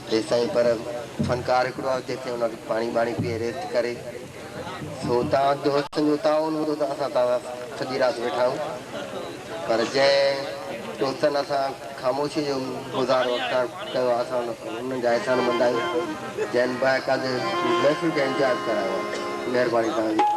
ते साईं पर फनकार हिकिड़ो आहे जेके हुनखे पाणी वाणी पीए रेस्ट करे सो तव्हां दोस्तनि जो ताउन हूंदो त असां तव्हां सॼी राति वेठा आहियूं पर जंहिं दोस्तनि असां ख़ामोशी जो गुज़ारो कयो आहे असां उन्हनि जा एहसान मंदा आहियूं जंहिं बाक़ाइदे महफ़िल खे इंचार्ज करायो आहे महिरबानी तव्हांजी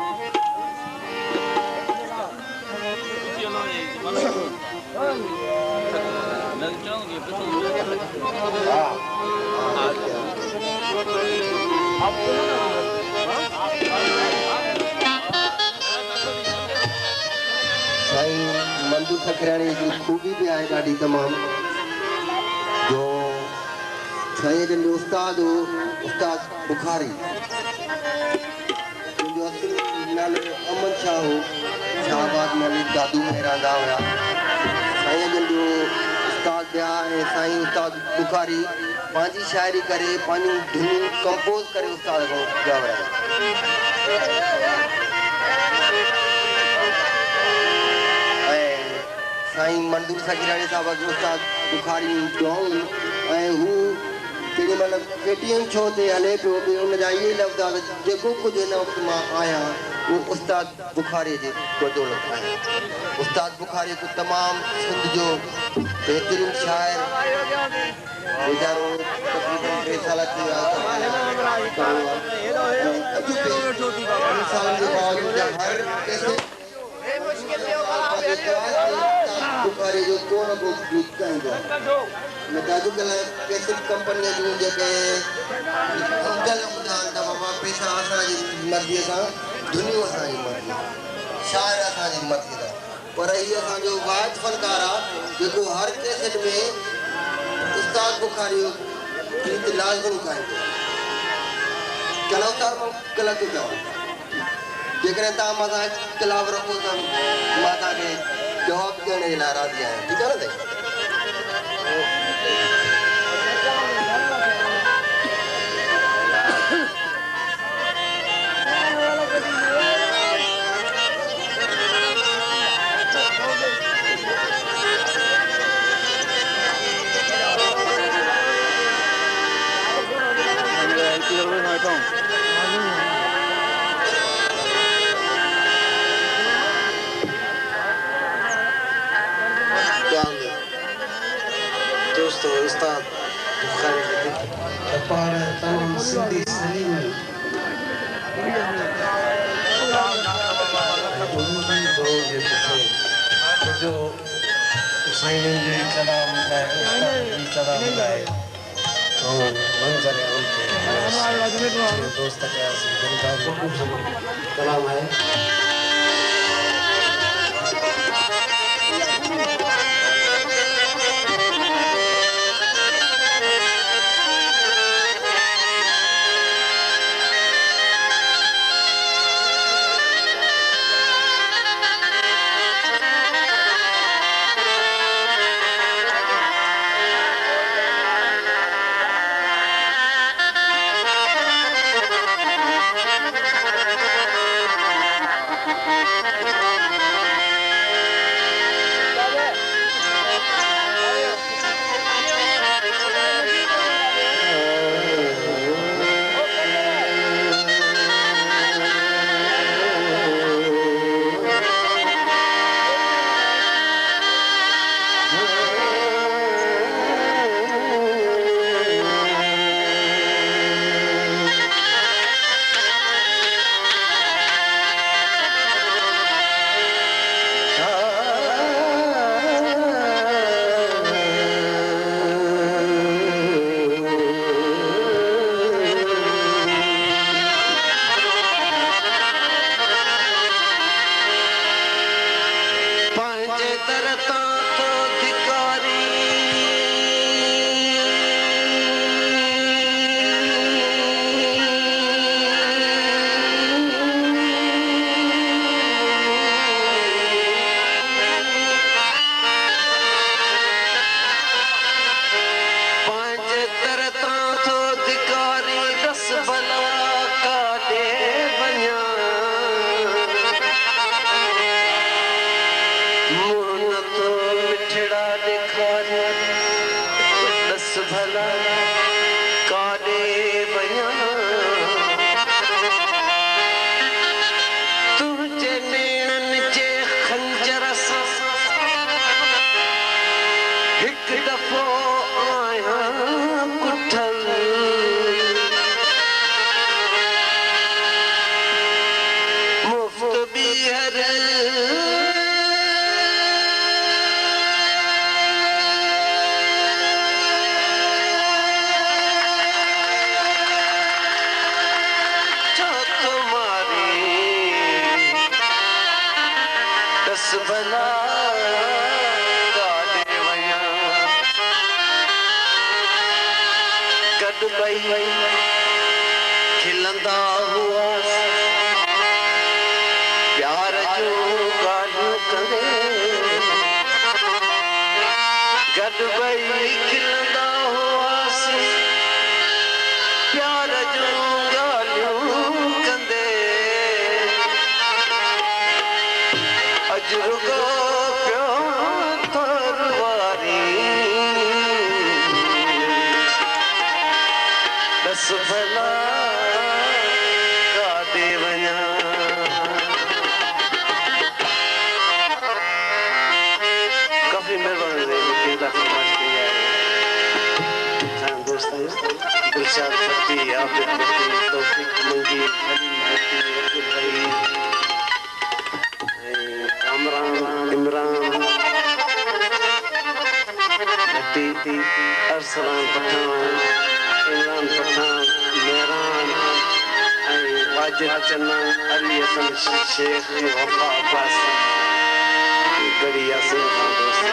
साईं मंदू सखराणी जी खूबी भी आहे ॾाढी तमामु जो साईं जन जो उस्ताद हो उस्ताद बुखारी जंहिंजो असली नालो अमन शाह हो शाहबाद मलिक दादू में रहंदा हुया साईं जन जो उस्ताद ॿिया ऐं साईं उस्ताद बुखारी पंहिंजी शाइरी करे पंहिंजूं धुनियूं कंपोज़ करे उस्ताद खां ॻाल्हाया साईं मंदूर सखीराणी साहब जो उस्ताद बुखारी दुआऊं ऐं हू केॾी महिल पेटीएम शो ते हले पियो बि हुनजा इहे लफ़्ज़ आहे जेको कुझु हिन वक़्तु मां आहियां उहो उस्ताद बुखारी जे बदौलत आहे उस्ताद बुखारी हिकु तमामु सिंध जो बहितरीनु शाइर वीचारो तक़रीबन 3 साल थी विया बुखारी जो को न को गीत ॻाईंदो आहे न त अॼुकल्ह कैसेट कंपनीअ जूं जेके अंकल हूंदा आहिनि त बाबा पैसा असांजी मर्ज़ीअ सां धुनियूं असांजी मर्ज़ी शाइर असांजी मर्ज़ी सां पर हीअ असांजो वाहिद फनकार आहे जेको हर कैसेट में उस्ताद बुखारी जो गीत लाज़मी ॻाईंदो चलो तार मां ग़लति चवां जेकॾहिं तव्हां मां सां इख़्तिलाफ़ रखो त मां तव्हांखे जवाबु ॾियण जे लाइ राज़ी आहियां ठीकु आहे न दोस्तों उस्ताद बुखारी पाण तमाम सिंधी सलीम जो साईं जे कलाम लाइ कलाम लाइ और मंजर आम दोस्त के कलाम है जद भई खिलंदा हुआ प्यार जो गालियूं कंदे जद भई खिलंदा हुआसीं प्यार जो गालियूं कंदे अज रुगो पियो तरवारी दस भला काॾे वञा काफ़ी महिरबानी दोस्त दिलशाद फती आबिद फती तौफीक मंगी अली भाई अमरान इमरान फती अरसलान पठान इमरान पठान मेहरान वाजिद चन्ना अली हसन शेख वफा अब्बास बड़ी यासीन खान दोस्त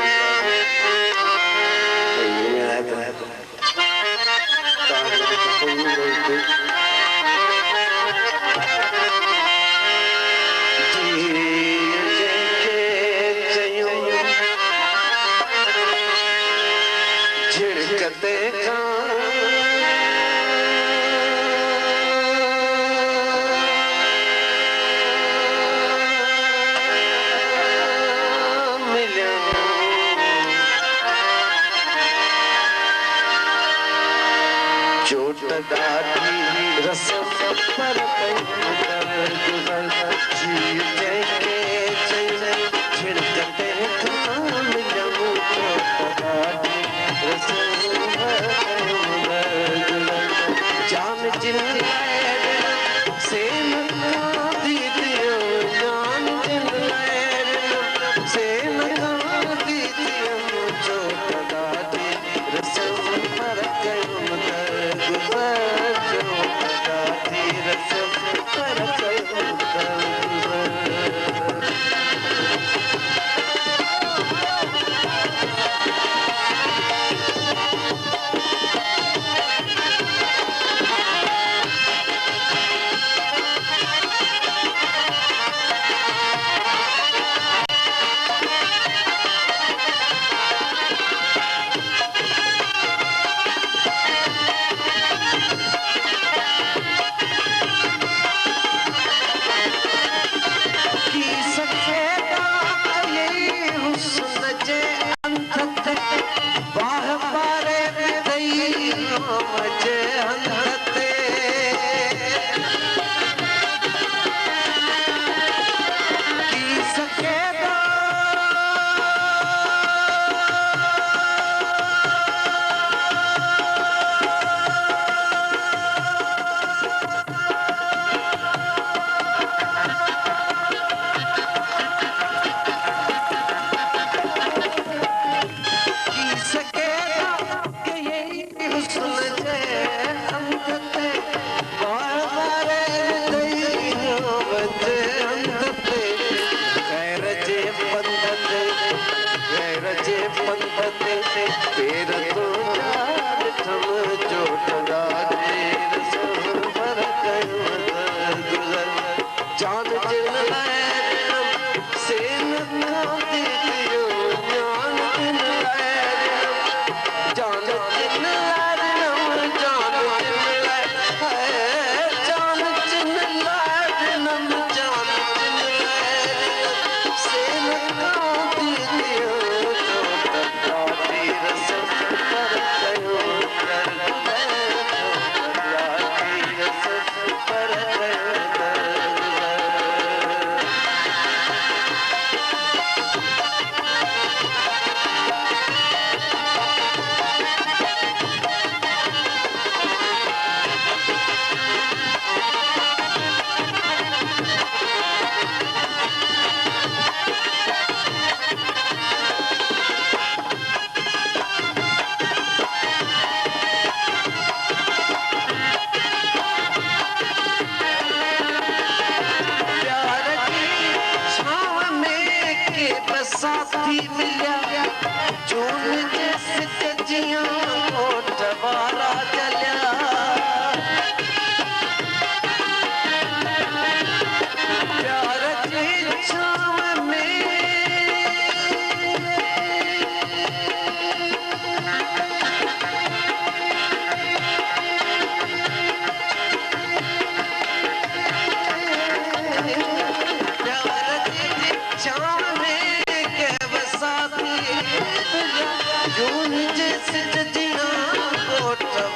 झिड़कते चोट ॾाढी रसम पर छिड़कते मिलूं चोट ॾाढी जान जिन से दी दियो जान जिन से दी दियो चोट ॾाढी रसम पर Para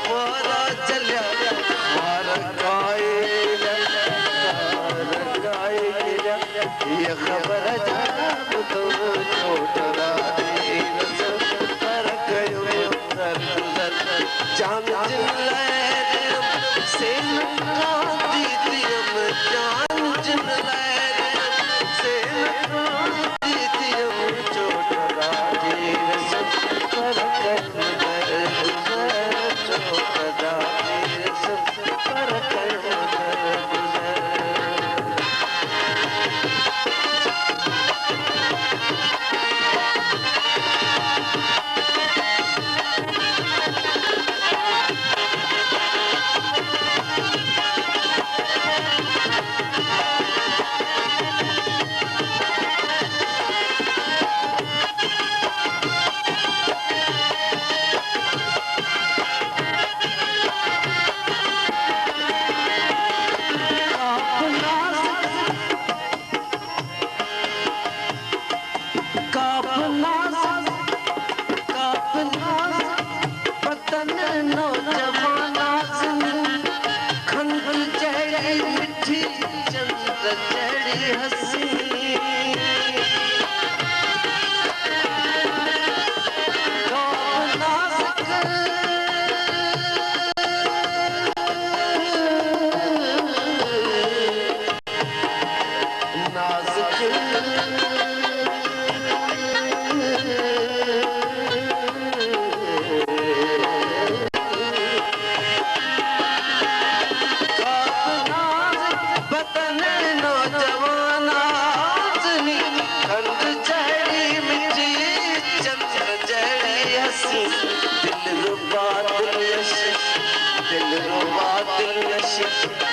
वारा चलिया वारा गाए ये खबर जब तो छोटा पर गयो जान जिन से दीदियम जान जिन से दीदियम छोटा पर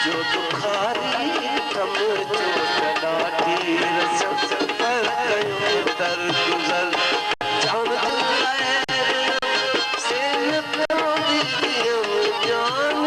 जो दुखारी कम जो कदाटी रस पर कयो दर गुजर जान से दीदियम जान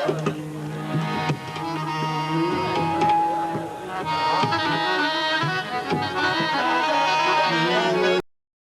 ॾाढो